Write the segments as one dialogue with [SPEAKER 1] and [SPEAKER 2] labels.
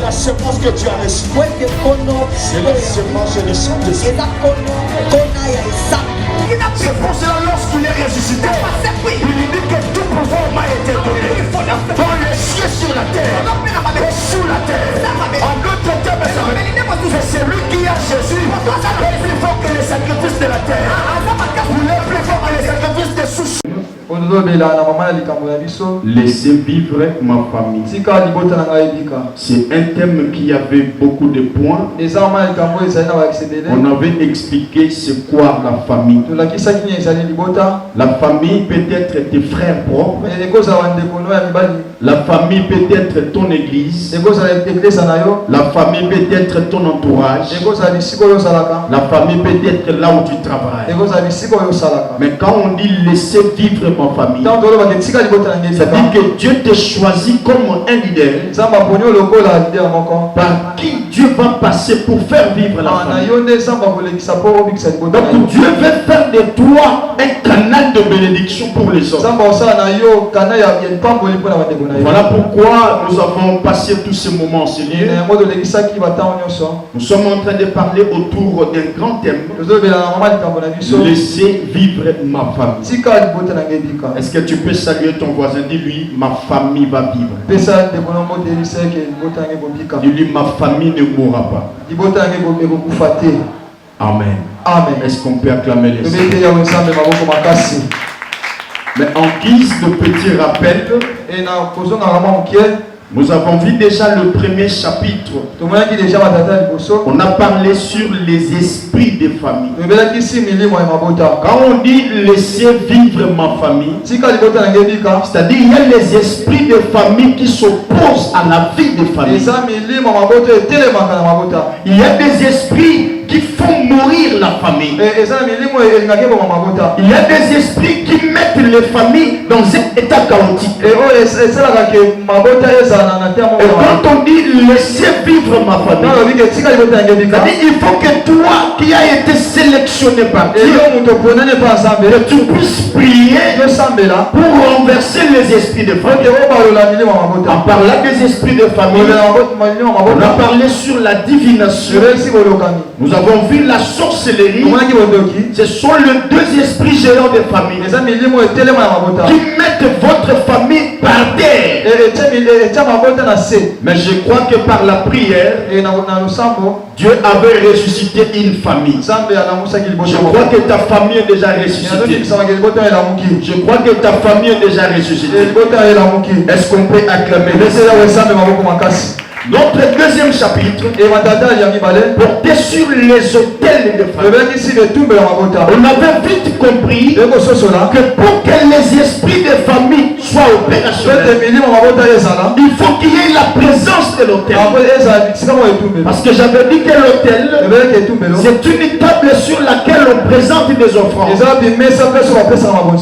[SPEAKER 1] la semence que tu as reçue. C'est la semence de Saint-Esprit. C'est pour cela lorsqu'il est ressuscité, il dit que tout pouvoir m'a été donné dans les cieux, sur la terre et sous la terre. En d'autres termes, c'est celui qui a Jésus est plus fort que les sacrifices de la terre. Il est plus fort que les sacrifices des sous.
[SPEAKER 2] Laissez vivre ma famille. C'est un thème qui avait beaucoup de points. On avait expliqué c'est quoi la famille. La famille peut être tes frères propres. La famille peut être ton église. La famille peut être ton entourage. La famille peut être là où tu travailles. Mais quand on dit laisser vivre ma famille, ça dit que Dieu te choisit comme un leader par qui Dieu va passer pour faire vivre la famille. Donc Dieu veut faire de toi un canal de bénédiction pour les autres. Voilà pourquoi nous avons passé tous ces moments, Seigneur. Nous sommes en train de parler autour d'un grand thème. Laissez vivre ma famille. Est-ce que tu peux saluer ton voisin? Dis-lui, ma famille va vivre. Dis-lui, ma famille ne mourra pas. Amen. Amen. Est-ce qu'on peut acclamer les Seigneur? Mais en guise de petit rappel, nous avons vu déjà le premier chapitre. On a parlé sur les esprits de famille. Quand on dit laisser vivre ma famille, c'est-à-dire il y a les esprits de famille qui s'opposent à la vie de famille. Il y a des esprits qui font mourir la famille. Il y a des esprits qui mettent les familles dans un état chaotique. Et quand on dit laisser vivre ma famille, il faut que toi qui as été sélectionné par Dieu, que tu puisses prier pour renverser les esprits de famille. En parlant des esprits de famille, on a parlé sur la divination. Nous avons vu la sorcellerie. Ce sont les deux esprits géants de famille qui mettent votre famille par terre. Mais je crois que par la prière, Dieu avait ressuscité une famille. Je crois que ta famille est déjà ressuscitée. Je crois que ta famille est déjà ressuscitée. Est-ce qu'on peut acclamer? Notre deuxième chapitre portait sur les autels de famille. On avait vite compris que pour que les esprits de famille soient opérationnels, il faut qu'il y ait la présence de l'autel. Parce que j'avais dit que l'autel, c'est une table sur laquelle on présente des offrandes,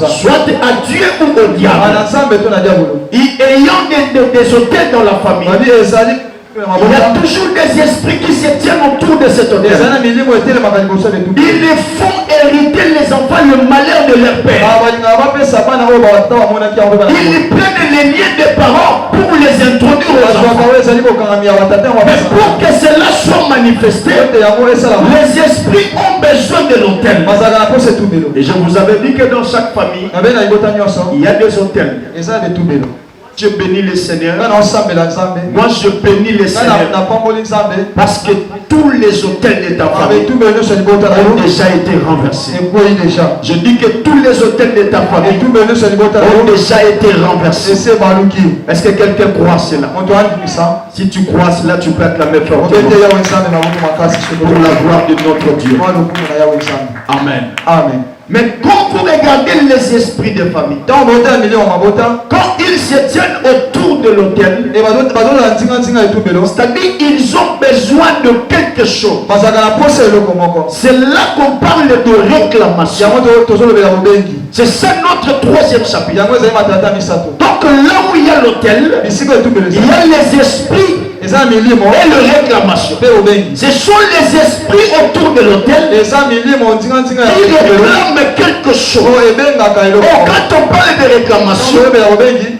[SPEAKER 2] soit à Dieu ou au diable. Et ayant des autels dans la famille, il y a toujours des esprits qui se tiennent autour de cet hôtel. Ils les font hériter les enfants le malheur de leur père. Ils prennent les liens des parents pour les introduire aux enfants. Mais pour que cela soit manifesté, les esprits ont besoin de l'hôtel. Et je vous avais dit que dans chaque famille, il y a des hôtels. Je bénis le Seigneur. Moi je bénis le Seigneur. Parce que tous les hôtels de ta famille ont déjà été renversés. Je dis que tous les hôtels de ta famille ont déjà été renversés. Est-ce que quelqu'un croit cela? Si tu crois cela, tu peux acclamer fortement pour la gloire de notre Dieu. Amen. Amen. Mais quand vous regardez les esprits de famille, quand ils se tiennent autour de l'autel, c'est-à-dire ils ont besoin de quelque chose. C'est là qu'on parle de réclamation. C'est ça notre troisième chapitre. Donc là où il y a l'autel, il y a les esprits et le réclamation. Ce sont les esprits autour de l'autel qui réclament quelque chose. Quand on parle de réclamation,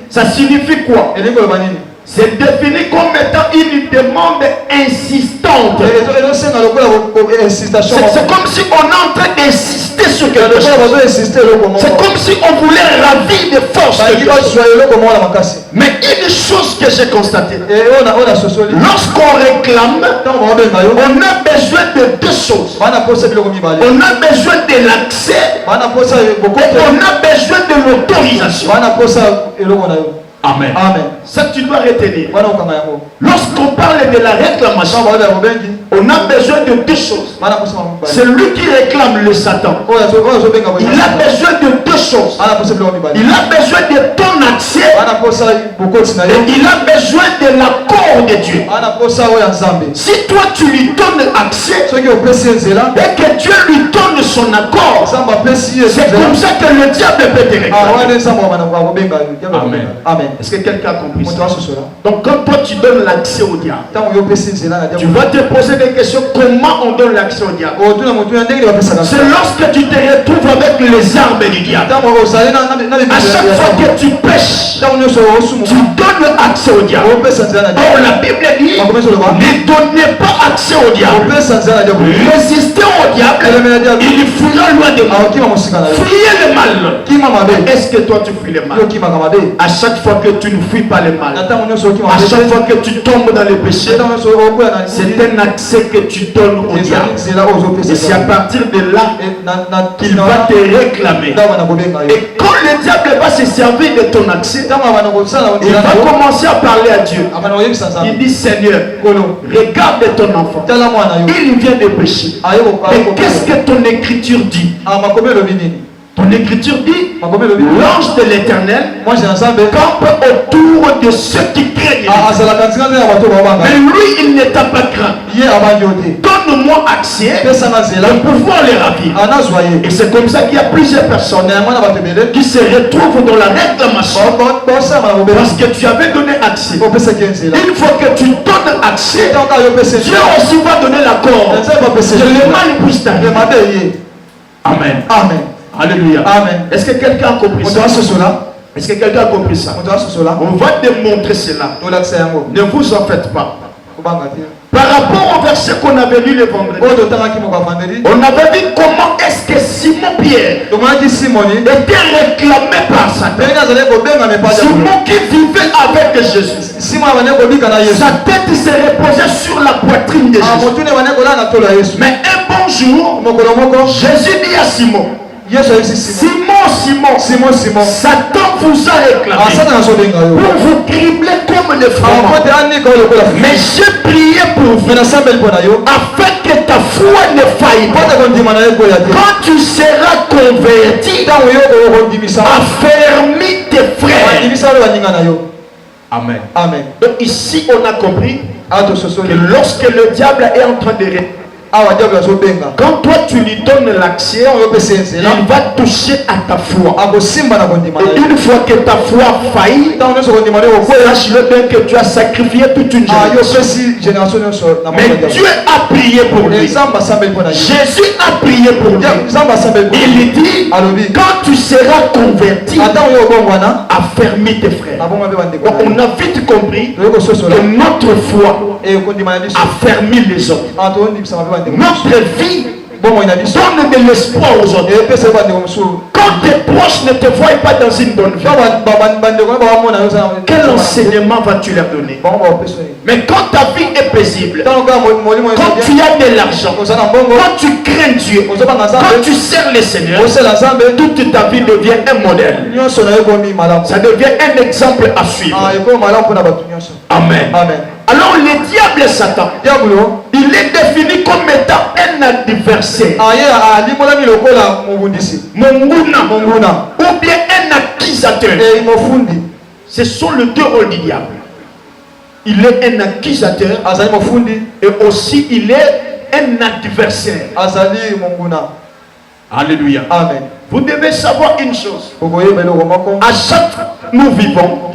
[SPEAKER 2] ça signifie quoi? C'est défini comme étant une demande insistante. C'est comme si on est en train d'insister sur quelque chose. C'est comme si on voulait ravir des forces. Mais une chose que j'ai constatée, lorsqu'on réclame, on a besoin de deux choses. On a besoin de l'accès et on a besoin de l'autorisation. Amen. Amen. Ça tu dois retenir. Lorsqu'on parle de la réclamation, on a besoin de deux choses. Celui qui réclame le Satan, il a besoin de deux choses. Il a besoin de ton accès et il a besoin de l'accord de Dieu. Si toi tu lui donnes accès et que Dieu lui donne son accord, c'est comme ça que le diable peut te réclamer. Amen. Amen. Est-ce que quelqu'un a compris ça? Donc quand toi tu donnes l'accès au diable, tu vas te poser des questions. Comment on donne l'accès au diable? C'est lorsque tu te retrouves avec les armes du diable. À chaque fois que tu pêches, tu donnes accès au diable. Or la Bible dit, ne donnez pas accès au diable. Résistez au diable, il fuira loin de vous. Fuyez le mal. Est-ce que toi tu fuis le mal? À chaque fois que tu ne fuis pas le mal, à chaque fois que tu tombes dans le péché, c'est un accès que tu donnes au diable. Et c'est à partir de là qu'il va te réclamer. Et quand le diable va se servir de ton accès, il va commencer à parler à Dieu. Il dit, Seigneur, regarde ton enfant. Il vient de pécher. Mais qu'est-ce que ton écriture dit? Ton écriture dit, l'ange de l'Éternel campe autour de ceux qui craignent. Mais lui, il ne t'a pas craint. Donne-moi accès pour pouvoir les ravir. Et c'est comme ça qu'il y a plusieurs personnes qui se retrouvent dans la réclamation parce que tu avais donné accès. Une fois que tu donnes accès, Dieu aussi va donner l'accord que le mal puisse t'arriver. Amen. Amen. Alléluia. Amen. Est-ce que quelqu'un a compris ça? Est-ce que quelqu'un a compris ça? On va démontrer cela. Ne vous en faites pas. Par rapport au verset qu'on avait lu le vendredi, on avait vu comment est-ce que Simon Pierre était réclamé par Satan. Simon qui vivait avec Jésus. Sa tête se reposait sur la poitrine de Jésus. Mais un bon jour, Jésus dit à Simon, Simon, Satan vous a réclamé pour vous cribler comme le froment. Mais j'ai prié pour vous afin que ta foi ne faille pas. Quand tu seras converti, affermis tes frères. Amen. Amen. Donc ici on a compris que lorsque le diable est en train de quand toi tu lui donnes l'accès, il va toucher à ta foi. Et une fois que ta foi faillit, sache-le bien que tu as sacrifié toute une génération. Mais Dieu a prié pour lui. Jésus a prié pour lui. Il dit, quand tu seras converti, affermis tes frères. Donc on a vite compris que notre foi affermit les autres. Notre vie donne de l'espoir aux autres. Quand tes proches ne te voient pas dans une bonne vie, quel enseignement vas-tu leur donner? Mais quand ta vie est paisible, quand tu as de l'argent, quand tu crains Dieu, quand tu sers le Seigneur, toute ta vie devient un modèle. Ça devient un exemple à suivre. Amen. Alors le diable Satan, il est défini comme étant un adversaire, Monguna, ou bien un accusateur. Ce sont les deux rôles du diable. Il est un accusateur et aussi il est un adversaire. Alléluia. Amen. Vous devez savoir une chose. À chaque fois que nous vivons,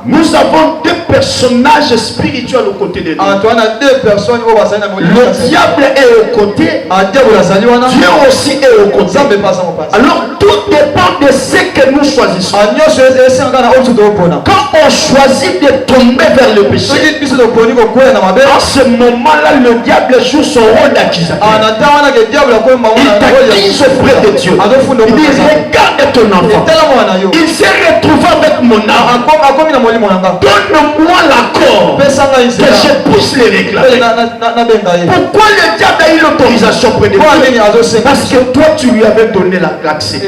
[SPEAKER 2] nous avons deux personnages spirituels aux côtés de Dieu. Le diable est au côté, Dieu aussi est au côté. Alors tout dépend de ce que nous choisissons. Quand on choisit de tomber vers le péché, en ce moment-là, le diable joue son rôle d'accusateur. Il t'accuse auprès de Dieu. Il dit, regarde ton enfant. Il s'est retrouvé avec mon âme. Donne-moi l'accord que je puisse les réclamer. Pourquoi le diable a eu l'autorisation auprès de Dieu? Parce que toi, tu lui avais donné l'accès.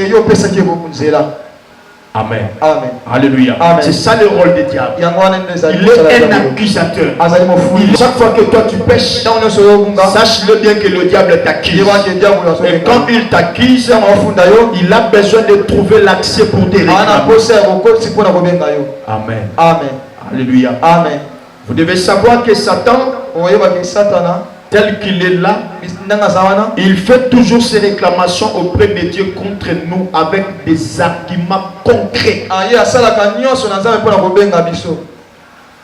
[SPEAKER 2] Amen.
[SPEAKER 1] Amen.
[SPEAKER 2] Alléluia. C'est ça le rôle du diable. Il est un accusateur. Chaque fois que toi tu pêches, sache-le bien que le diable t'accuse. Et quand il t'accuse, il a besoin de trouver l'accès pour te réclamer. Amen.
[SPEAKER 1] Amen.
[SPEAKER 2] Alléluia.
[SPEAKER 1] Amen.
[SPEAKER 2] Vous devez savoir que Satan, tel qu'il est là, il fait toujours ses réclamations auprès de Dieu contre nous avec des arguments concrets.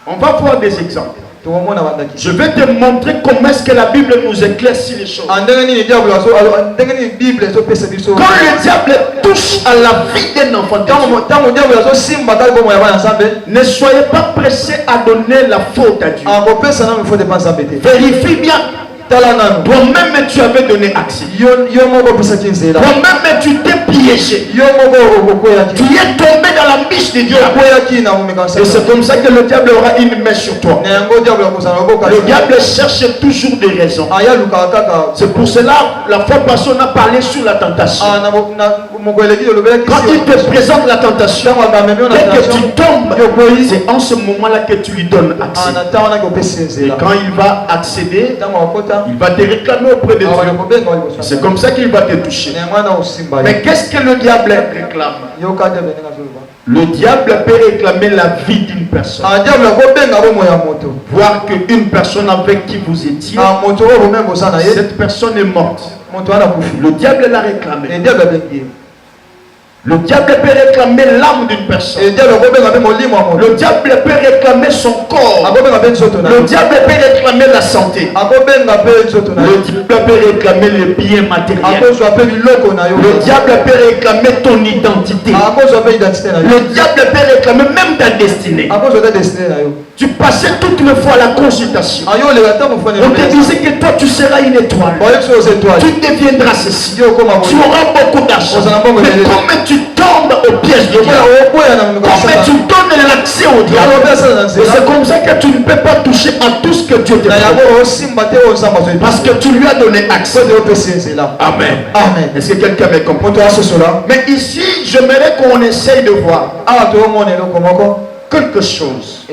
[SPEAKER 2] On va voir des exemples. Je vais te montrer comment est-ce que la Bible nous éclaircit les choses. Quand le diable touche à la vie d'un enfant, ne soyez pas pressés à donner la faute à Dieu. Vérifie bien. Toi-même tu avais donné accès. Toi-même tu t'es piégé. Tu es tombé dans la miche de Dieu. Et c'est comme ça que le diable aura une main sur toi. Le diable cherche toujours des raisons. C'est pour cela la fois passée on a parlé sur la tentation. Quand il te présente la tentation, dès que tu tombes, c'est en ce moment-là que tu lui donnes accès. Et quand il va accéder, il va te réclamer auprès de Dieu. C'est comme ça qu'il va te toucher. Mais qu'est-ce que le diable réclame? Le diable peut réclamer la vie d'une personne. Voir qu'une personne avec qui vous étiez, cette personne est morte. Le diable l'a réclamé. Le diable peut réclamer l'âme d'une personne. Le diable peut réclamer son corps. Le diable peut réclamer la santé. Le diable peut réclamer les biens matériels. Le diable peut réclamer ton identité. Le diable peut réclamer même ta destinée. Tu passais toutes les fois à la consultation. On te disait que toi tu seras une étoile. Tu deviendras ceci. Tu auras beaucoup d'argent. Mais comme tu tombes au piège de Dieu, comme tu donnes l'accès au diable, c'est comme ça que tu ne peux pas toucher à tout ce que Dieu te fait. Parce que tu lui as donné accès. Amen.
[SPEAKER 1] Amen.
[SPEAKER 2] Est-ce que quelqu'un me comprend? Mais ici, j'aimerais qu'on essaye de voir quelque chose.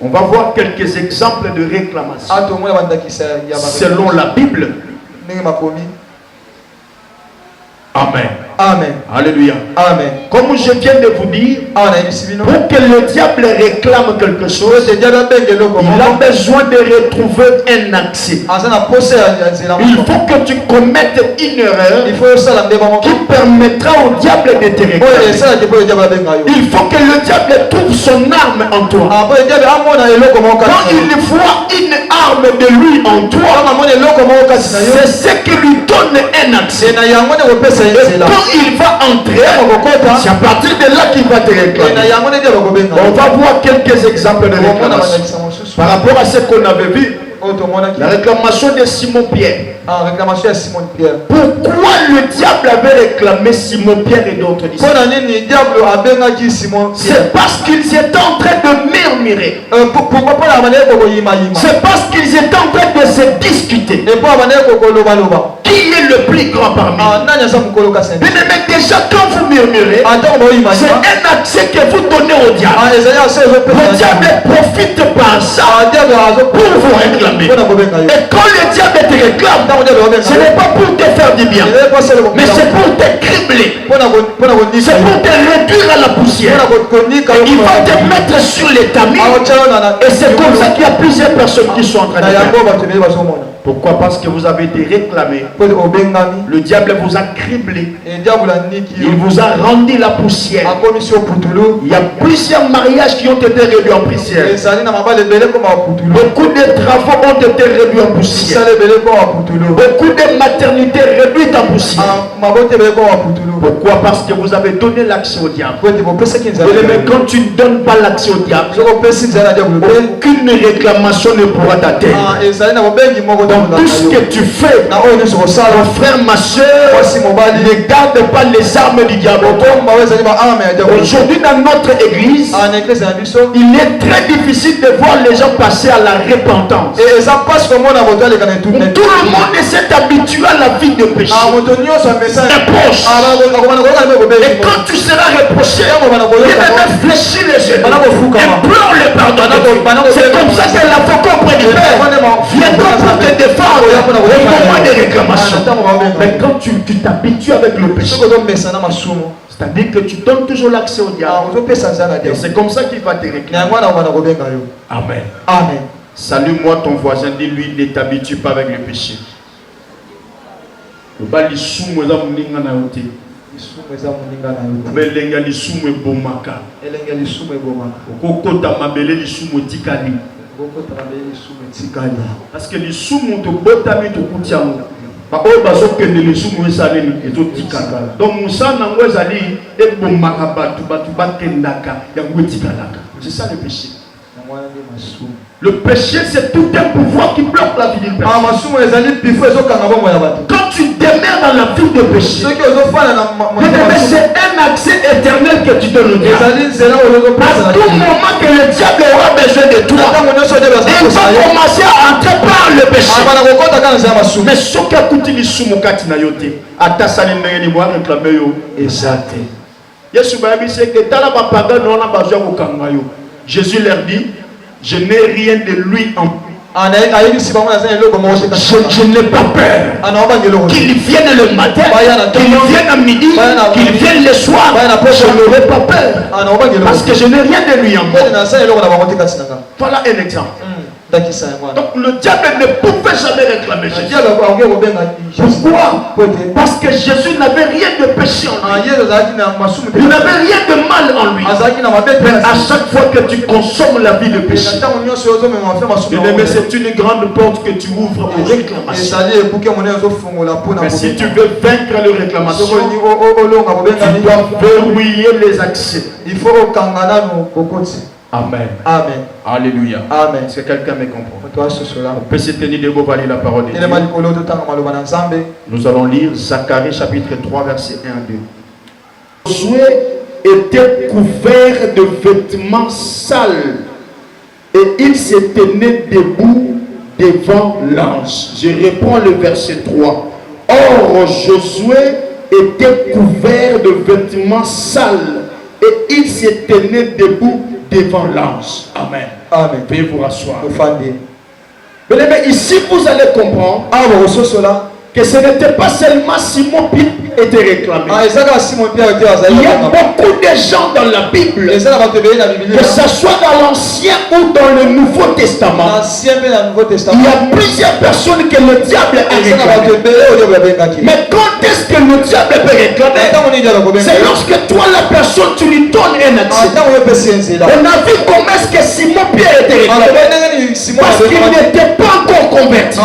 [SPEAKER 2] On va voir quelques exemples de réclamation selon la Bible. Amen.
[SPEAKER 1] Amen.
[SPEAKER 2] Alléluia.
[SPEAKER 1] Amen.
[SPEAKER 2] Comme je viens de vous dire, pour que le diable réclame quelque chose, il a besoin de retrouver un accès. Il faut que tu commettes une erreur qui permettra au diable de te réclamer. Il faut que le diable trouve son arme en toi. Quand il voit une arme de lui en toi, c'est ce qui lui donne un accès. Et quand il va entrer, c'est à partir de là qu'il va te réclamer. On va voir quelques exemples de réclamation. Par rapport à ce qu'on avait vu, la réclamation de Simon-Pierre. Pourquoi le diable avait réclamé Simon-Pierre et d'autres disciples? C'est parce qu'ils étaient en train de murmurer. C'est parce qu'ils étaient en train de se discuter. Qui est le plus grand parmi nous? Mais déjà quand vous murmurez, c'est un accès que vous donnez au diable. Le diable profite par ça pour vous réclamer. Et quand le diable te réclame, ce n'est pas pour te faire du bien, mais c'est pour te cribler. C'est pour te réduire à la poussière. Et il va te mettre sur les tamis. Et c'est comme ça qu'il y a plusieurs personnes qui sont en train de faire. Pourquoi? Parce que vous avez été réclamé. Le diable vous a criblé. Il vous a rendu la poussière. Il y a plusieurs mariages qui ont été réduits en poussière. Beaucoup de travaux ont été réduits en poussière. Beaucoup de maternités réduites en poussière. Pourquoi? Parce que vous avez donné l'accès au diable. Mais quand tu ne donnes pas l'accès au diable, aucune réclamation ne pourra t'atteindre. Dans tout ce que tu fais, mon frère, ma soeur, ne garde pas les armes du diable. Aujourd'hui dans notre église, il est très difficile de voir les gens passer à la repentance. Tout le monde s'est habitué à la vie de péché. Reproche. Et quand tu seras reproché, il va fléchir les yeux. Implore le pardon. C'est comme ça que l'avocat auprès du Père viendra pour te défendre au moment des réclamations. Mais quand tu t'habitues avec le péché, c'est-à-dire que tu donnes toujours l'accès au diable. Et c'est comme ça qu'il va te réclamer. Amen.
[SPEAKER 3] Amen.
[SPEAKER 2] Salue-moi ton voisin, dis-lui, ne t'habitue pas avec le péché. Parce que les soumons te botami te koutiamo. Ba o baso que les soumons salé et tout tikala. Donc Moussa nango zali e bomaka batu bakendaka ya ngotikalaka. C'est ça le péché. Le péché, c'est tout un pouvoir qui bloque la vie d'une personne. Quand tu demeures dans la vie de péché, c'est un accès éternel que tu donnes au diable. À tout moment que le diable aura besoin de toi, il va commencer à entrer par le péché. Mais ce qui a coûté les soumokati na yote, à ta saline de moi réclamer yo, exact. Yesu babi c'est que dans la papaga non a besoin au kangayo. Jésus leur dit, je n'ai rien de lui en je n'ai pas peur qu'il vienne le matin, qu'il vienne à midi, qu'il vienne le soir. Je n'aurai pas peur parce que je n'ai rien de lui en moi. Voilà un exemple. Donc le diable ne pouvait jamais réclamer Jésus. Pourquoi? Parce que Jésus n'avait rien de péché en lui. Il n'avait rien de mal en lui. Mais à chaque fois que tu consommes la vie de péché, c'est une grande porte que tu ouvres aux réclamations. Mais si tu veux vaincre les réclamations, tu dois verrouiller les accès. Il faut Amen.
[SPEAKER 3] Amen.
[SPEAKER 2] Alléluia.
[SPEAKER 3] Amen.
[SPEAKER 2] Est-ce que quelqu'un me comprend? On peut se tenir debout pour lire la parole de Dieu. Nous allons lire Zacharie chapitre 3 verset 1 à 2. Josué était couvert de vêtements sales et il se tenait debout devant l'ange. Je reprends le verset 3. Or Josué était couvert de vêtements sales et il se tenait debout devant l'ange. Amen.
[SPEAKER 3] Amen.
[SPEAKER 2] Veuillez vous rasseoir.
[SPEAKER 3] Mais
[SPEAKER 2] ici, vous allez comprendre que ce n'était pas seulement Simon Pierre était réclamé. Il y a beaucoup de gens dans la Bible, que ce soit dans l'Ancien ou dans le Nouveau Testament. Il y a plusieurs personnes que le diable a réclamé. Mais quand est-ce que le diable peut réclamer? C'est lorsque toi, la personne, tu lui donnes un accès. On a vu comment est-ce que Simon Pierre était réclamé. Parce qu'il n'était pas encore converti.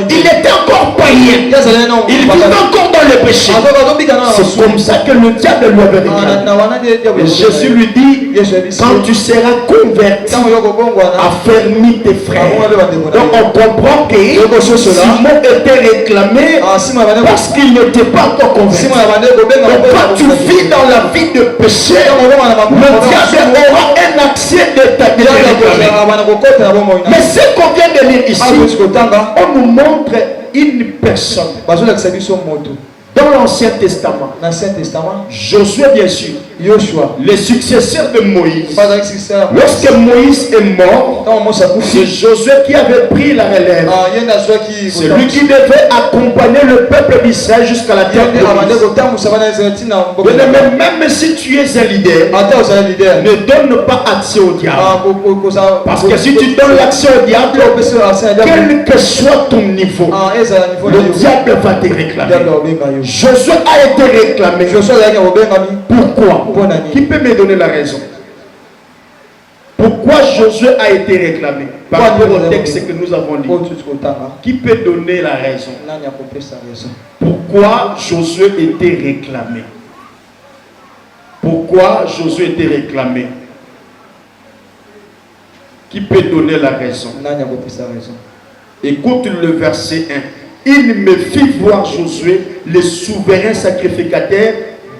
[SPEAKER 2] Il était encore païen. Il vit encore dans le péché. C'est comme ça que le diable lui avait réclamé. Jésus lui dit, quand tu seras converti, affermis tes frères. Donc on comprend que Simon était réclamé parce qu'il n'était pas encore converti. Donc quand tu vis dans la vie de péché, le diable aura un accès de ta vie. Mais ce qu'on vient de lire ici, on nous montre une personne dans l'Ancien Testament. Josué, bien sûr.
[SPEAKER 1] le successeur de Moïse. Lorsque Moïse est mort, c'est Josué qui avait pris la relève. C'est lui qui devait accompagner le peuple d'Israël jusqu'à la terre promise. Même si tu es un leader, ne donne pas accès au diable. Parce que si tu donnes l'accès au diable, quel que soit ton niveau, le diable va te réclamer. Josué a été réclamé. Pourquoi? Qui peut me donner la raison? Pourquoi Josué a été réclamé? Par rapport au texte que nous avons lu. Qui peut donner la raison? Pourquoi Josué était réclamé? Pourquoi Josué était réclamé? Qui peut donner la raison? Écoute le verset 1. Il me fit voir Josué, le souverain sacrificateur,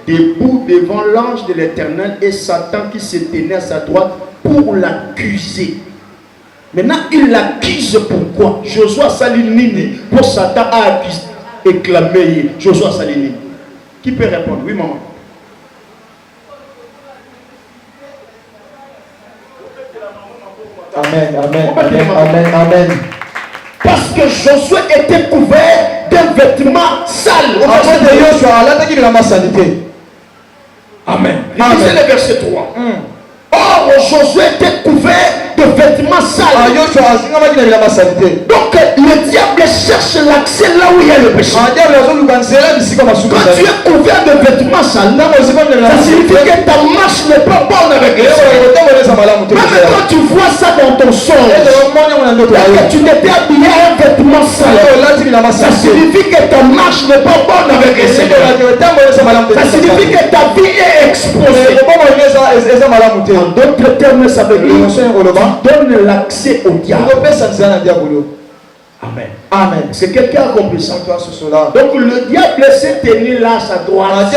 [SPEAKER 1] debout devant l'ange de l'Éternel et Satan qui se tenait à sa droite pour l'accuser. Maintenant, il l'accuse pourquoi? Josué Salinini, pour Satan a accusé et clamé Josué Salinini. Qui peut répondre? Oui, maman.
[SPEAKER 3] Amen, amen, amen, amen, amen.
[SPEAKER 1] Parce que Josué était couvert d'un vêtement sale. Amen. Lisez le verset 3. Or, Josué était couvert de vêtements sales. Donc, le diable cherche l'accès là où il y a le péché. Quand tu es couvert de vêtements sales, ça signifie que ta marche n'est pas bonne avec les autres. Même quand tu vois ça dans ton songe, que tu t'étais habillé à un vêtement sale, ça signifie que ta marche n'est pas bonne avec les autres. Ça signifie que ta vie est exposée. En d'autres termes, ça veut dire donne l'accès au diable. Amen. Amen. Est-ce que quelqu'un a compris ça? Donc le diable s'est tenu là à sa droite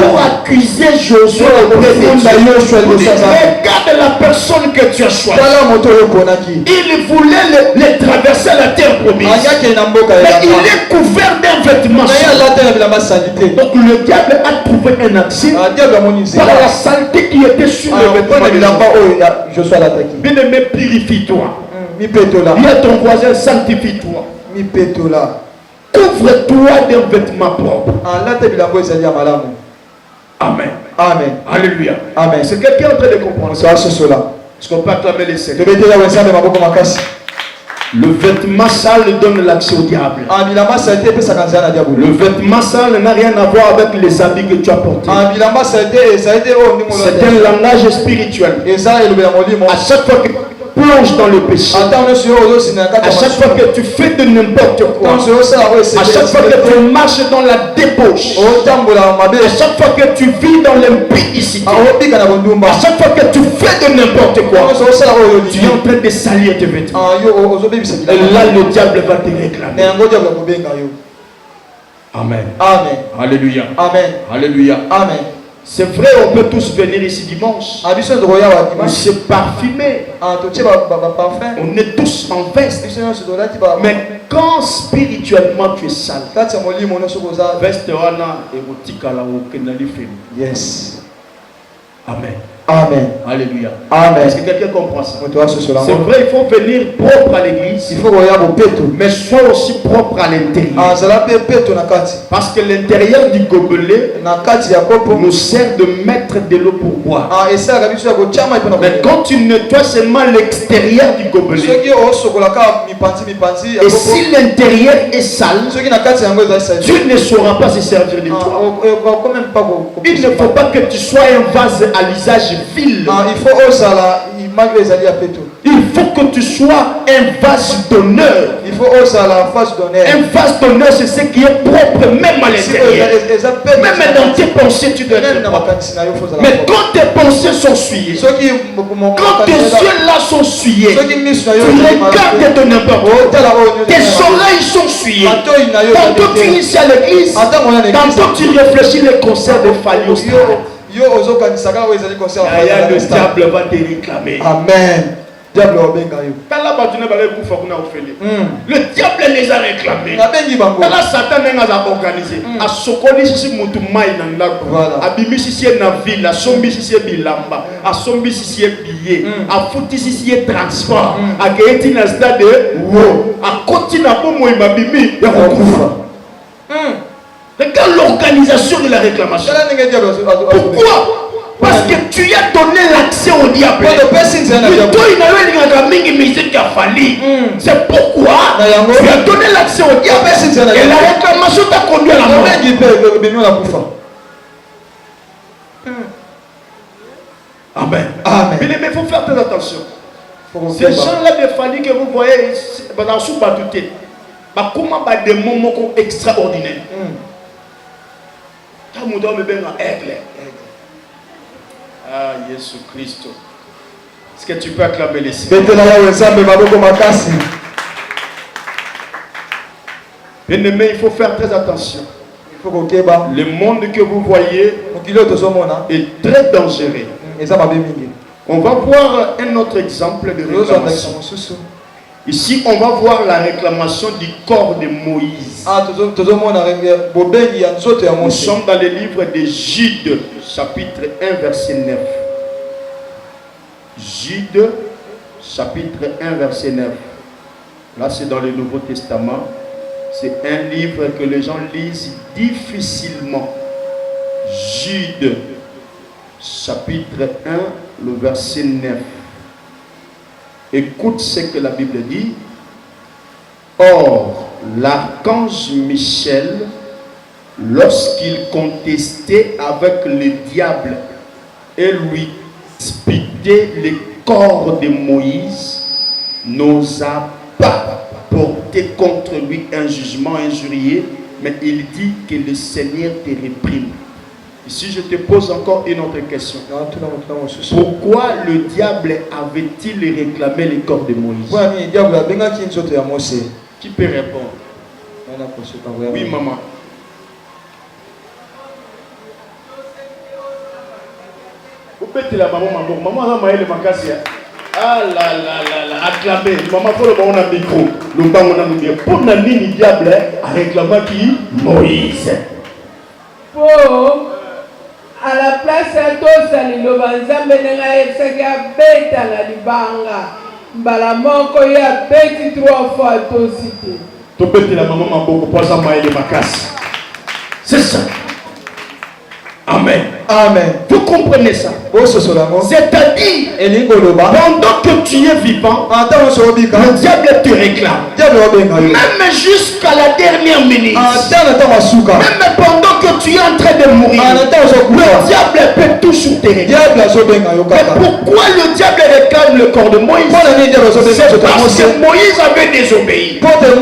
[SPEAKER 1] pour accuser Josué. Regarde la personne que tu as choisie. Il voulait les traverser la terre promise. Mais il est couvert d'un vêtement. Donc le diable a trouvé un accès par la saleté qui était sur le vêtement. Bien-aimé, purifie-toi. Dis à ton voisin, sanctifie-toi. Couvre-toi d'un vêtement propre. Amen. Amen. Alléluia. Amen. C'est quelqu'un en train de comprendre ça. Est-ce qu'on peut acclamer les saints? Le vêtement sale donne l'accès au diable. Le vêtement sale n'a rien à voir avec les habits que tu as portés. C'est un langage spirituel. À chaque fois que tu plonges dans le péché, à chaque fois que tu fais de n'importe quoi, à chaque fois que tu marches dans la débauche, à chaque fois que tu vis dans l'impudicité, à chaque fois que tu fais de n'importe quoi, tu es en train de salir tes vêtements. Et là, le diable va te réclamer. Amen. Amen. Alléluia. Amen. Alléluia. Amen. C'est vrai, on peut tous venir ici dimanche. On se parfumer. On est tous en veste. Mais quand spirituellement tu es sale, veste yes. Amen. Amen. Alléluia. Amen. Est-ce que quelqu'un comprend ça? C'est vrai, il faut venir propre à l'église, mais sois aussi propre à l'intérieur. Parce que l'intérieur du gobelet nous sert de mettre de l'eau pour boire. Mais quand tu nettoies seulement l'extérieur du gobelet, et si l'intérieur est sale, tu ne sauras pas se servir de toi. Il ne faut pas que tu sois un vase à l'usage vil. Il faut que tu sois un vase d'honneur. Un vase d'honneur, c'est ce qui est propre même à l'intérieur. Même dans tes pensées, tu dois être propre. Mais quand tes pensées sont souillées, quand tes yeux là sont souillés, tu regardes de n'importe quoi. Tes oreilles sont souillées. Tantôt tu inities à l'église, tantôt tu réfléchis les concerts de Falliostrade. Le diable va te réclamer. Amen.
[SPEAKER 3] diable obenga yo.
[SPEAKER 2] Le diable les a réclamés. Là, Satan a organisé. A sokoli si mutu mai na ndako. A bimi si na ville, a sombi si bilamba, a sombi si billet, a futi si transport, a geeti na stade wo, a koti na bomo ima bimi ya kufa. Regarde l'organisation de la réclamation. Pourquoi? Parce que tu as donné l'accès au diable. C'est pourquoi tu as donné l'accès au diable. Et la réclamation t'a conduit à la mort. Amen. Amen. Mais il faut faire très attention. Ces gens-là, il fallait que vous voyez dans sous battuté. Comment des moments extraordinaires. Ah, Jésus Christ. Est-ce que tu peux acclamer les cieux? Bien-aimé, il faut faire très attention. Le monde que vous voyez est très dangereux. On va voir un autre exemple de réclamation. Ici, on va voir la réclamation du corps de Moïse. Nous sommes dans le livre de Jude, chapitre 1, verset 9. Jude, chapitre 1, verset 9. Là, c'est dans le Nouveau Testament. C'est un livre que les gens lisent difficilement. Jude, chapitre 1, le verset 9. Écoute ce que la Bible dit. Or, l'archange Michel, lorsqu'il contestait avec le diable et lui disputait le corps de Moïse, n'osa pas porter contre lui un jugement injurieux, mais il dit que le Seigneur te réprime. Ici, je te pose encore une autre question. Pourquoi le diable avait-il réclamé le corps de Moïse? Qui peut répondre? Oui, maman. Vous pétez la maman, maman a maillé le macasia. Ah là là là là, acclamé. Maman, pour le moment, on a un micro. Le temps, on a un micro. Pour la ligne diable, a réclamé qui? Moïse.
[SPEAKER 4] Pour à la place à tous, à l'Inovanzambe, à bêta la libanga. Balamoko ya bêti 3 fois tous cité.
[SPEAKER 2] Tu peux te la maman m'a beaucoup pour ça maïle macasse. C'est ça. Amen. Amen. Vous comprenez ça? C'est-à-dire, pendant que tu es vivant, le diable te réclame. Même jusqu'à la dernière minute. Même pendant que tu es en train de mourir, le diable peut toujours te réclamer. Pourquoi le diable réclame le corps de Moïse? C'est parce que Moïse avait désobéi. Dans le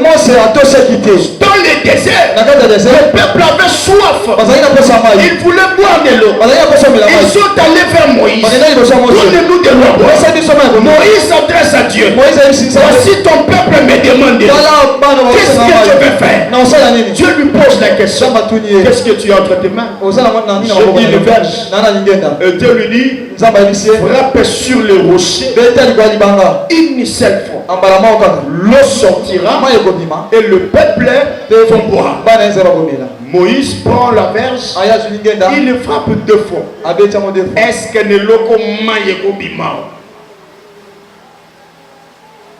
[SPEAKER 2] désert, le peuple avait soif. Il voulait boire de l'eau. Ils sont allés vers Moïse. Donne-nous de l'eau. Moïse s'adresse à Dieu. Voici ton peuple me demande. Qu'est-ce que je vais faire? Dieu lui pose la question. Qu'est-ce que tu as entre tes mains? Je dis le verge. Et Dieu lui dit, frappe sur le rocher une seule fois. L'eau sortira et le peuple va boire. Moïse prend la verge, il le frappe 2 fois. Est-ce que ne l'eau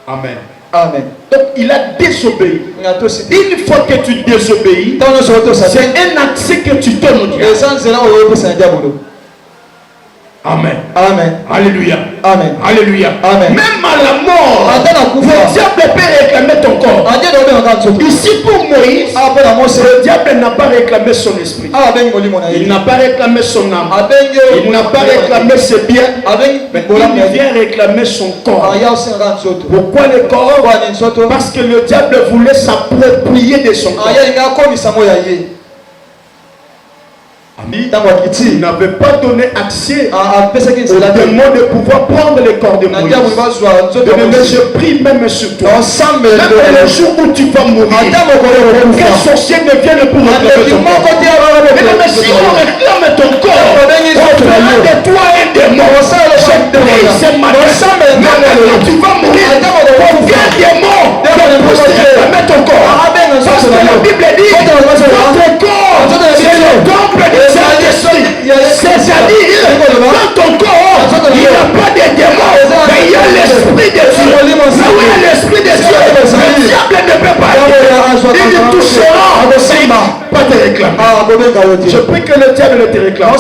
[SPEAKER 2] Amen. Amen. Donc il a désobéi. Une fois que tu désobéis, c'est un accès que tu donnes au diable. Amen. Amen. Alléluia. Amen. Alléluia. Amen. Même à la mort, le diable peut réclamer ton corps. Ici pour Moïse, le diable n'a pas réclamé son esprit. Il n'a pas réclamé son âme. Il n'a pas réclamé ses biens. Mais il vient réclamer son corps. Pourquoi le corps? Parce que le diable voulait s'approprier de son corps. Il n'avait pas donné accès au démon de pouvoir prendre le corps de Moïse. Je prie même sur toi. Même le jour où tu vas mourir, aucun sorcier ne vient pour réclamer ton corps. Mais si on réclame ton corps, on fera de toi un démon. Je ce matin, même quand tu vas mourir, aucun démon ne pousse à mettre ton corps. Parce que la Bible dit, votre corps, c'est le temple du Saint-Esprit. C'est-à-dire, dans ton corps, il n'y a pas de démon, mais il y a l'Esprit de Dieu. Là où il y a l'Esprit de Dieu, le diable ne peut pas dire. Il te touchera, pas te réclamer. Je prie que le diable ne te réclame pas.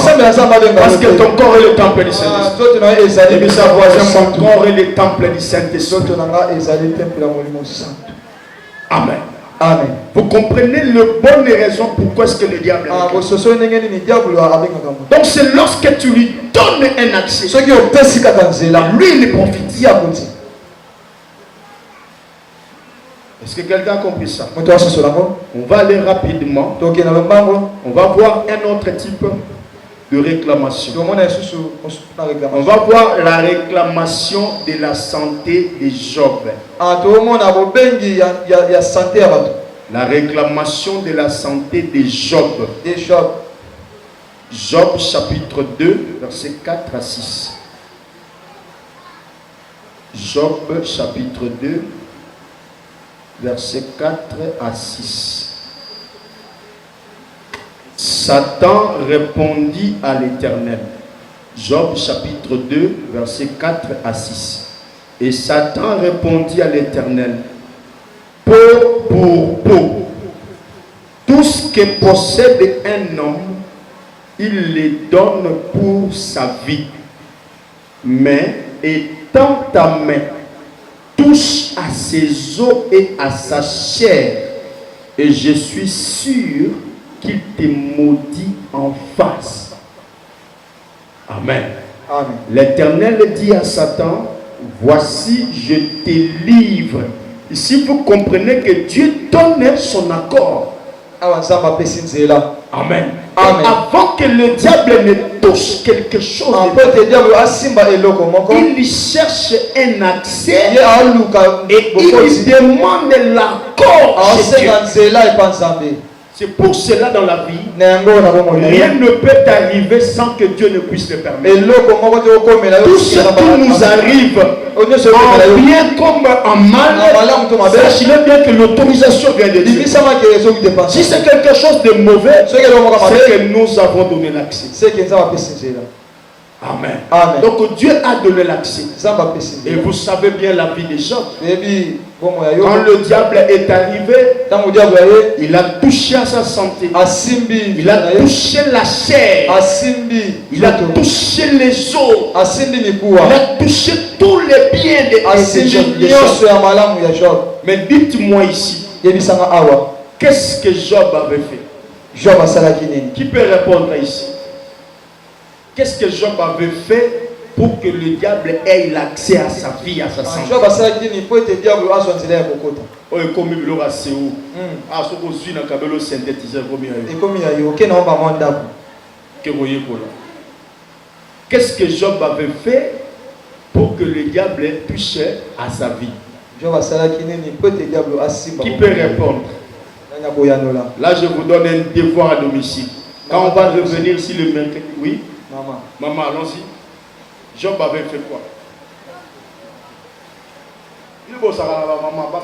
[SPEAKER 2] Parce que ton corps est le temple du Saint-Esprit. Et sa voisin, mon corps est le temple du Saint-Esprit. Amen.
[SPEAKER 3] Amen.
[SPEAKER 2] Vous comprenez le bonne raison pourquoi est-ce que le diable donc c'est lorsque tu lui donnes un accès, lui il profite. Est-ce que quelqu'un a compris ça? On va aller rapidement. On va voir un autre type de réclamation. On va voir la réclamation de la santé de Job. La réclamation de la santé de Job. Job chapitre 2, versets 4 à 6. Job chapitre 2, versets 4 à 6. Satan répondit à l'Éternel. Job chapitre 2, versets 4 à 6. Et Satan répondit à l'Éternel: peau pour peau. Tout ce que possède un homme, il les donne pour sa vie. Mais étant ta main touche à ses os et à sa chair, et je suis sûr qu'il te maudit en face. Amen.
[SPEAKER 3] Amen.
[SPEAKER 2] L'Éternel dit à Satan: voici, je te livre. Ici, vous comprenez que Dieu donne son accord. Amen.
[SPEAKER 3] Amen.
[SPEAKER 2] Avant que le diable ne touche quelque chose, il cherche un accès et il demande l'accord de Dieu. C'est pour cela dans la vie, rien ne peut arriver sans que Dieu ne puisse le permettre. Tout ce qui nous arrive, en bien comme en mal, sachez bien que l'autorisation vient de Dieu. Si c'est quelque chose de mauvais, c'est que nous avons donné l'accès. Amen.
[SPEAKER 3] Amen.
[SPEAKER 2] Donc Dieu a donné l'accès. Et vous savez bien la vie des gens. Quand le diable est arrivé, il a touché à sa santé. Il a touché la chair. Il a touché les os. Il a touché tous les biens de Job. Mais dites-moi ici, qu'est-ce que Job avait fait? Qui peut répondre ici? Qu'est-ce que Job avait fait pour que le diable ait l'accès à sa vie, à sa santé? Qu'est-ce que Job avait fait pour que le diable touche à sa vie? Qui peut répondre? Là, je vous donne un devoir à domicile. Quand on va revenir ici le mercredi, oui? Maman, allons-y. Job avait fait quoi?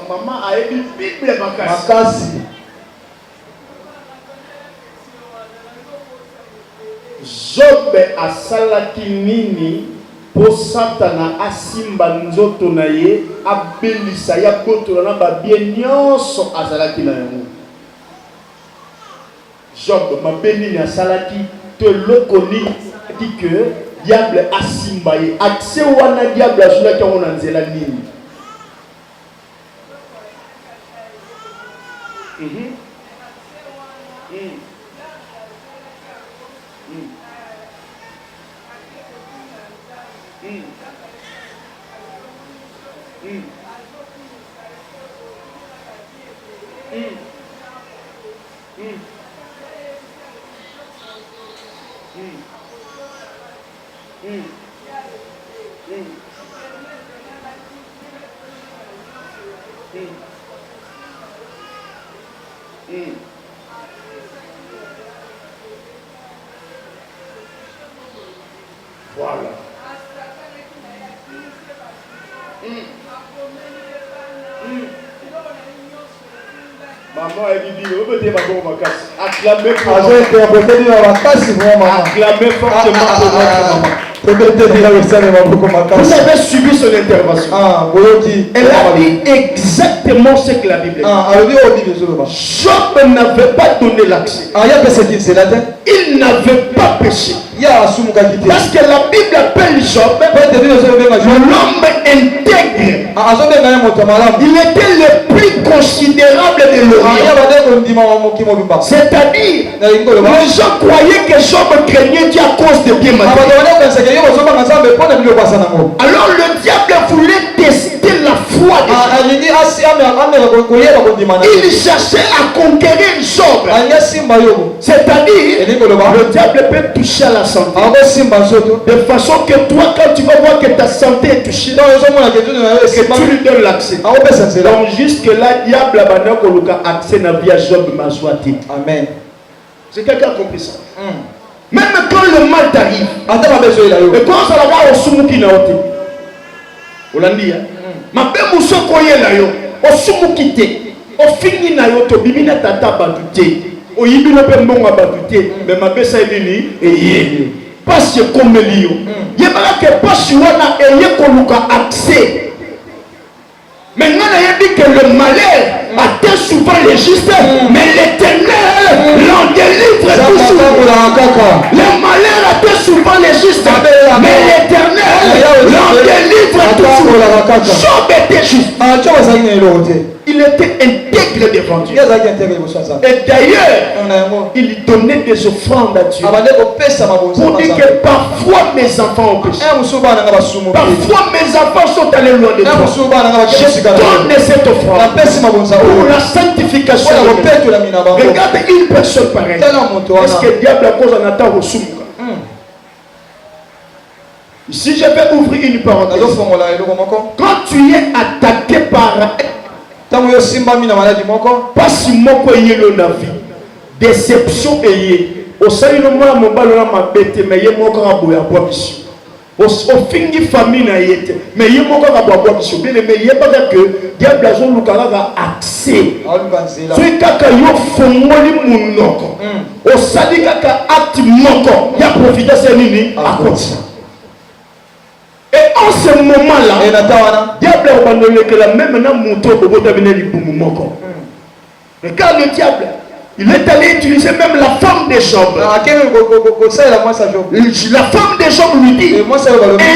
[SPEAKER 2] Maman a écrit Bible Makasi. Job a salaki nini po Satana asimba nzoto na ye abelisa ya botola na ba bien nyonso azalaki na yango. Job mabeni na salaki te lokoni dit que diable asimba ye accès wana diable azula ki on nzela nini. Voilà.
[SPEAKER 1] Maman elle dit, vous mettez ma bonne vacances. Acclamez pour
[SPEAKER 3] Azo interpréter ni makasi vraiment maman.
[SPEAKER 1] Acclamez fortement pour votre maman.
[SPEAKER 3] Vous
[SPEAKER 1] Vous avez suivi son intervention. Elle a dit exactement ce que la Bible dit. Job n'avait pas donné l'accès. Il n'avait pas péché. Parce que la Bible appelle Job l'homme intègre. Il était le plus considérable de l'Orient. C'est-à-dire, les gens croyaient que Job craignait Dieu à cause de bien matériels. Alors le diable voulait tester la foi de Job. Il cherchait à conquérir Job. C'est-à-dire, le diable peut toucher à la santé. De façon que toi, quand tu vas voir que ta santé est touchée, que tu lui donnes l'accès. Donc jusque-là, le diable a accès à la vie à Job.
[SPEAKER 3] Amen.
[SPEAKER 1] C'est quelqu'un qui a compris ça. Même quand le mal t'arrive, et quand ça va au soumuki na ote, Olandia, ma belle mousso koye na yo, au soumuki te, au fini na yo to bimina tata batute, au yibino pe mbonga batute, mais ma belle ça nini et yé, parce que comme lio, yebala que parce wana et yé koluka accès. Maintenant, il dit que le malheur atteint souvent les justes, mais l'Éternel l'en délivre toujours. Le malheur atteint souvent les justes, mais l'Éternel l'en délivre toujours. Job était juste. Il était intègre devant Dieu. Et d'ailleurs, il donnait des offrandes à Dieu. Pour dire que parfois mes enfants ont péché. Parfois mes enfants sont allés loin de toi. Je donne cette offrande pour la sanctification. Regarde une personne pareille. Est-ce que le diable a cause en attend au soumka? Ici, je vais ouvrir une parenthèse. Quand tu es attaqué par pas si moko yelo na vie, déception eye, au sali no mona mobalo na mabete, mais ye moko ka boya boya biso. Au fingi famille na yete, mais ye moko ka boya boya biso. Bien mais ye pas que diable azo lukala ka accès. Soki kaka yo fongoli munoko. Au sali kaka acte moko, ya profiter c'est nini akonsa. Et en ce moment-là, diable a abandonné que la même maintenant montre au bout de l'ibumumoko. Regarde le diable, il est allé utiliser même la femme de Job. La femme de Job lui dit,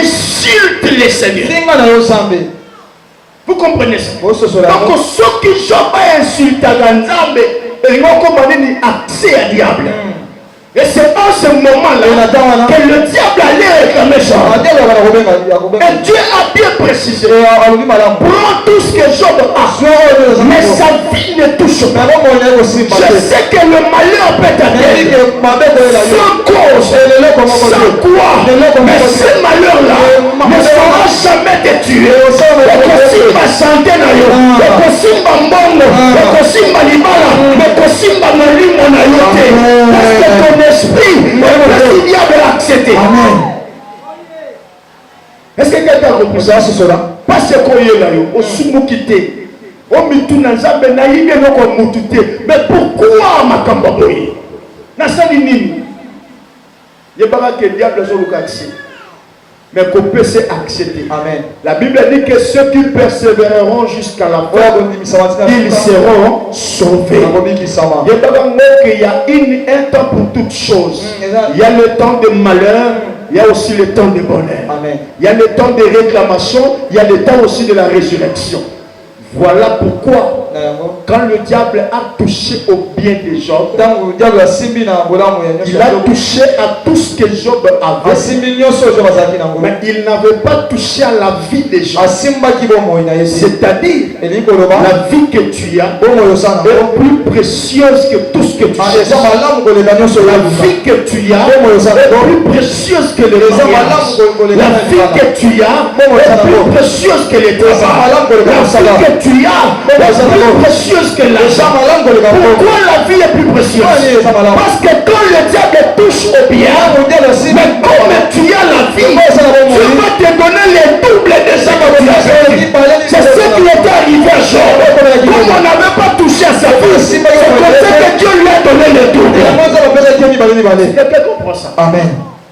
[SPEAKER 1] insulte les seigneurs. Vous comprenez ça? Donc ce qui Job a insulté à Nzambe, il a accès à diable. Et c'est en ce moment-là que le diable allait réclamer Job. Et Dieu a bien précisé. Prends tout ce que Job a, mais sa vie ne touche pas. Je sais que le malheur peut t'atteindre sans cause, sans quoi. Mais ce malheur-là ne sera jamais te tuer. Ekosimba santé na yo, ekosimba mbongo, ekosimba libala, ekosimba molimo na yo te. Parce que ton esprit est diable accepté. Amen. Est-ce que quelqu'un a compris ça ce soir? Parce que quand il est là, au soumukité, au mituna nzambe na yine noko mutute. Mais pourquoi ma kambaboye? Na sali nini? Yebara que diable zo lukaxi. Mais qu'on peut s'accepter. Amen. La Bible dit que ceux qui persévéreront jusqu'à la fin, ils seront sauvés. Il y a un temps pour toutes choses. Il y a le temps de malheur, il y a aussi le temps de bonheur. Amen. Il y a le temps de réclamation, il y a le temps aussi de la résurrection. Voilà pourquoi, quand le diable a touché au bien de Job, il a touché à tout ce que Job avait, mais il n'avait pas touché à la vie de Job. C'est-à-dire, la vie que tu as est plus précieuse que tout ce que tu cherches. La vie que tu as est plus précieuse que le mariage. La vie que tu as est plus précieuse que les travail. La vie que tu as est plus précieuse que l'argent. Pourquoi la vie est plus précieuse? Parce que quand le diable touche au bien, mais comme tu as la vie, Dieu va te donner les doubles de ça que tu as. C'est ce qui était arrivé à Job. Comme on n'avait pas touché à sa vie,
[SPEAKER 2] C'est comme ça que Dieu lui a donné le double. Quelqu'un comprend ça?
[SPEAKER 3] Amen.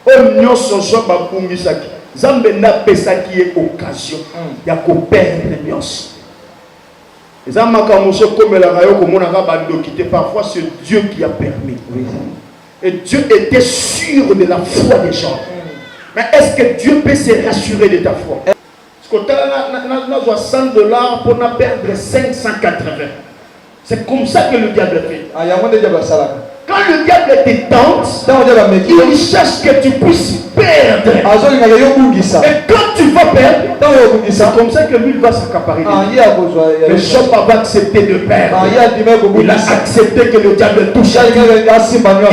[SPEAKER 1] Au mieux, son choix va bungisaki. Zambe n'a pesaki qui est occasion. Il y a qu'au perdre les mios. Zamaka Moshe comme la rayo comme on a bando quitté. Parfois c'est Dieu qui a permis. Et Dieu était sûr de la foi des gens. Mais est-ce que Dieu peut se rassurer de ta foi? Parce que tu as 100 $, pour ne perdre 580. C'est comme ça que le diable fait. Quand le diable te tente, il cherche que tu puisses perdre. Et quand tu vas perdre, c'est comme ça que lui va s'accaparer. Mais Job avait accepté de perdre. Il a accepté que le diable touche.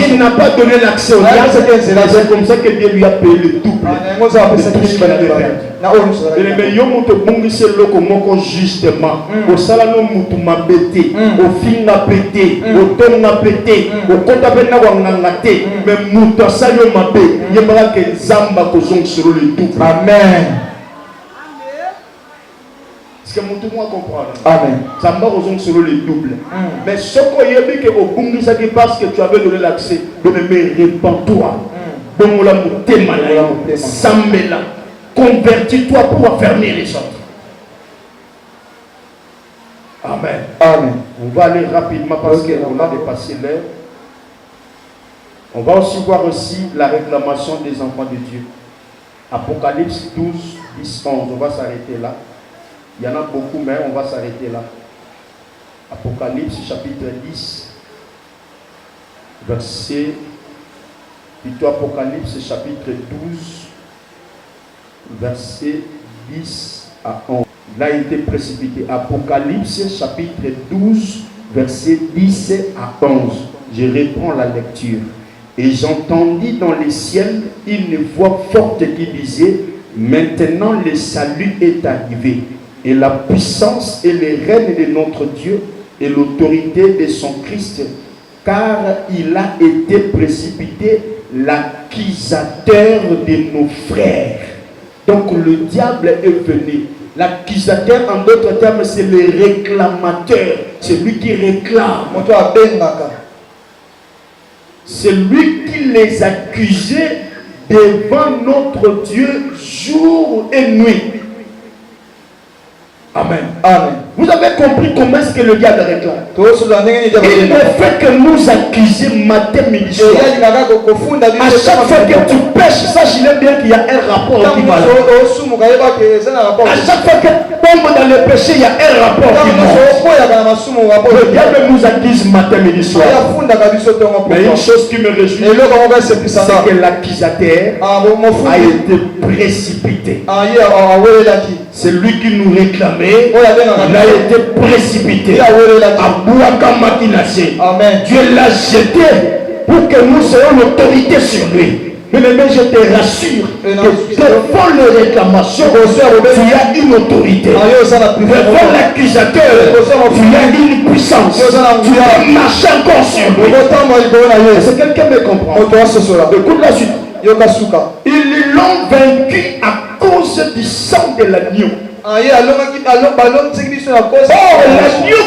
[SPEAKER 1] Il n'a pas donné l'accès au diable. C'est comme ça que Dieu lui a payé le double de tout ce qu'il avait perdu. Mais yo moto bongise loko moko justement au salano mutu mabete au finga pété au tonga pété au kota bena wanganga te mais mutu sayo mabe yebara que zamba ko zong sur le double.
[SPEAKER 3] Amen.
[SPEAKER 1] Est-ce que mutu moi comprendre?
[SPEAKER 3] Amen.
[SPEAKER 1] Zamba ko zong sur le double. Mais ce qu'on yebi que au bongisa qui parce que tu avais donné l'accès, mais répands-toi. Bon la muté malaya sambela. Convertis-toi pour affermir les autres. Amen.
[SPEAKER 3] Amen.
[SPEAKER 1] On va aller rapidement parce qu'on a dépassé l'heure. On va aussi voir aussi la réclamation des enfants de Dieu. Apocalypse 12, 10, 11. On va s'arrêter là. Il y en a beaucoup, mais on va s'arrêter là. Apocalypse chapitre 10, verset. Plutôt Apocalypse chapitre 12. Verset 10 à 11. Il a été précipité. Apocalypse chapitre 12, verset 10 à 11. Je reprends la lecture. Et j'entendis dans les ciels une voix forte qui disait: maintenant le salut est arrivé, et la puissance et le règne de notre Dieu et l'autorité de son Christ, car il a été précipité l'accusateur de nos frères. Donc le diable est venu. L'accusateur, en d'autres termes, c'est le réclamateur. C'est lui qui réclame. C'est lui qui les accusait devant notre Dieu jour et nuit. Amen. Amen. Vous avez compris comment est-ce que le diable réclame? Il ne fait que nous accuser matin, midi, soir. À chaque fois que tu pêches, sache-le bien qu'il y a un rapport équivalent. À chaque fois que tu tombes dans le péché, il y a un rapport équivalent. Le diable nous accuse matin, midi, soir. Mais une chose qui me réjouit, c'est que l'accusateur a été précipité. C'est lui qui nous réclamait. Il a été précipité. Dieu l'a jeté pour que nous ayons l'autorité sur lui. Mais je te rassure que devant les réclamations, tu as une autorité. Devant l'accusateur, tu as une puissance. Tu as marché encore sur lui. Est-ce que quelqu'un me comprend? Écoute la suite. Ils l'ont vaincu à cause du sang de l'agneau. Or, l'agneau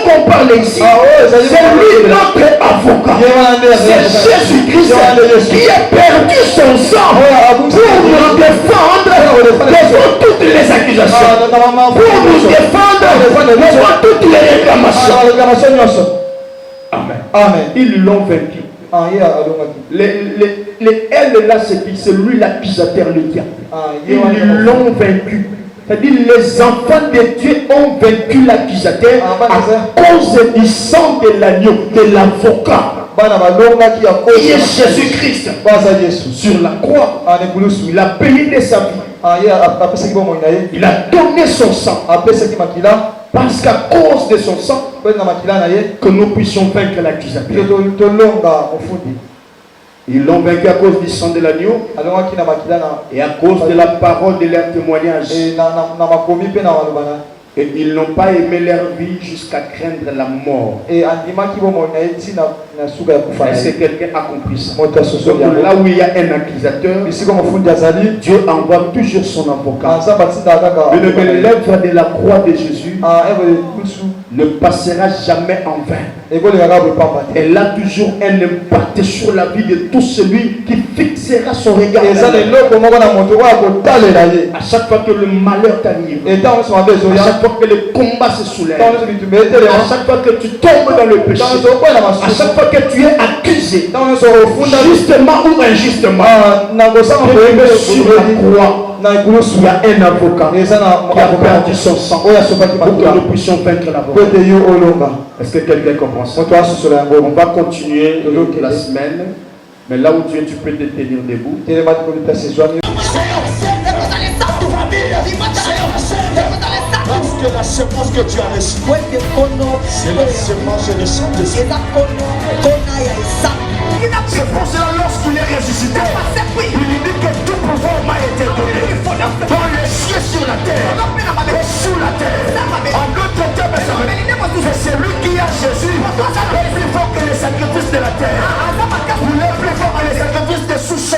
[SPEAKER 1] qu'on parle ici, c'est lui notre avocat. C'est Jésus-Christ qui a perdu son sang pour nous défendre devant toutes les accusations, pour nous défendre devant toutes les réclamations. Amen. Amen. Ils l'ont vaincu. Les L là, c'est lui l'accusateur, le diable. Ils l'ont vaincu. C'est-à-dire les enfants de Dieu ont vaincu l'accusateur à cause du sang de l'agneau, de l'avocat. Qui est Jésus-Christ. Sur la croix, il a payé de sa vie. Il a donné son sang. Parce qu'à cause de son sang, que nous puissions vaincre l'accusateur. Ils l'ont vaincu à cause du sang de l'agneau et à cause de la parole de leur témoignage. Et ils n'ont pas aimé leur vie jusqu'à craindre la mort. Est-ce que quelqu'un a compris ça? Donc là où il y a un accusateur, Dieu envoie toujours son avocat. L'œuvre de la croix de Jésus
[SPEAKER 2] ne passera jamais en vain.
[SPEAKER 3] ekolekaka bopamba te.
[SPEAKER 2] Elle a toujours un impact sur la vie de tout celui qui fixera son regard.
[SPEAKER 3] eza na eloko moko na moto oyo akotalela ye.
[SPEAKER 2] À chaque fois que le malheur t'arrive,
[SPEAKER 3] ntango nyonso mabe
[SPEAKER 2] à
[SPEAKER 3] ezoya,
[SPEAKER 2] chaque fois que le combat se soulève,
[SPEAKER 3] ntango nyonso bitumba
[SPEAKER 2] à
[SPEAKER 3] etelema,
[SPEAKER 2] chaque fois que tu tombes dans le péché,
[SPEAKER 3] ntango nyonso okwela
[SPEAKER 2] à
[SPEAKER 3] masusu,
[SPEAKER 2] chaque fois que tu es accusé,
[SPEAKER 3] ntango nyonso ofunda
[SPEAKER 2] justement ou injustement,
[SPEAKER 3] na kosanga boyembe
[SPEAKER 2] sur la croix,
[SPEAKER 3] na ekulusu
[SPEAKER 2] il y a un avocat
[SPEAKER 3] eza na
[SPEAKER 2] qui a
[SPEAKER 3] avocat
[SPEAKER 2] perdu son sang
[SPEAKER 3] oyo asopaki
[SPEAKER 2] pour que
[SPEAKER 3] makula
[SPEAKER 2] nous puissions vaincre
[SPEAKER 3] po
[SPEAKER 2] l'avocat.
[SPEAKER 3] ete yo olonga.
[SPEAKER 2] Est-ce que quelqu'un comprend ça?
[SPEAKER 3] Moto asusola
[SPEAKER 2] On
[SPEAKER 3] yango
[SPEAKER 2] va continuer la semaine, mais là où tu es, tu peux te tenir debout.
[SPEAKER 3] telema tikolita sezwami.
[SPEAKER 1] Parce que la semence que tu as reçue, c'est la semence de Saint-Esprit. C'est pour cela lorsqu'il est ressuscité, il dit que tout pouvoir m'a été donné dans les cieux sur la terre et sous la terre. En d'autres termes, c'est celui qui a Jésus est plus fort que les sacrifices de la terre.